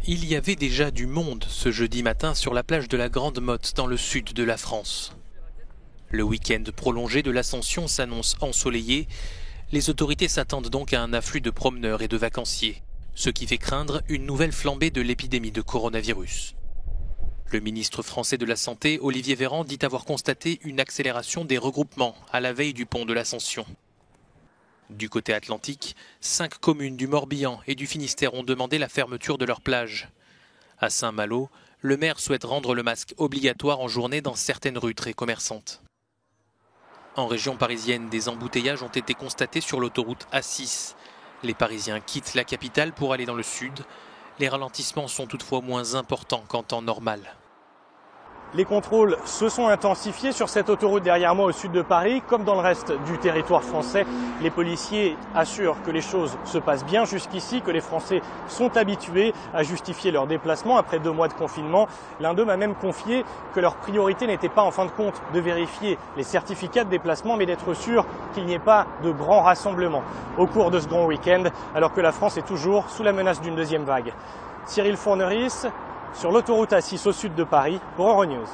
Il y avait déjà du monde ce jeudi matin sur la plage de la Grande Motte dans le sud de la France. Le week-end prolongé de l'Ascension s'annonce ensoleillé. Les autorités s'attendent donc à un afflux de promeneurs et de vacanciers, ce qui fait craindre une nouvelle flambée de l'épidémie de coronavirus. Le ministre français de la Santé, Olivier Véran, dit avoir constaté une accélération des regroupements à la veille du pont de l'Ascension. Du côté atlantique, 5 communes du Morbihan et du Finistère ont demandé la fermeture de leurs plages. À Saint-Malo, le maire souhaite rendre le masque obligatoire en journée dans certaines rues très commerçantes. En région parisienne, des embouteillages ont été constatés sur l'autoroute A6. Les Parisiens quittent la capitale pour aller dans le sud. Les ralentissements sont toutefois moins importants qu'en temps normal. Les contrôles se sont intensifiés sur cette autoroute derrière moi au sud de Paris, comme dans le reste du territoire français. Les policiers assurent que les choses se passent bien jusqu'ici, que les Français sont habitués à justifier leur déplacement après 2 mois de confinement. L'un d'eux m'a même confié que leur priorité n'était pas en fin de compte de vérifier les certificats de déplacement, mais d'être sûr qu'il n'y ait pas de grands rassemblements au cours de ce grand week-end, alors que la France est toujours sous la menace d'une deuxième vague. Cyril Fourneris, sur l'autoroute A6 au sud de Paris pour Euronews.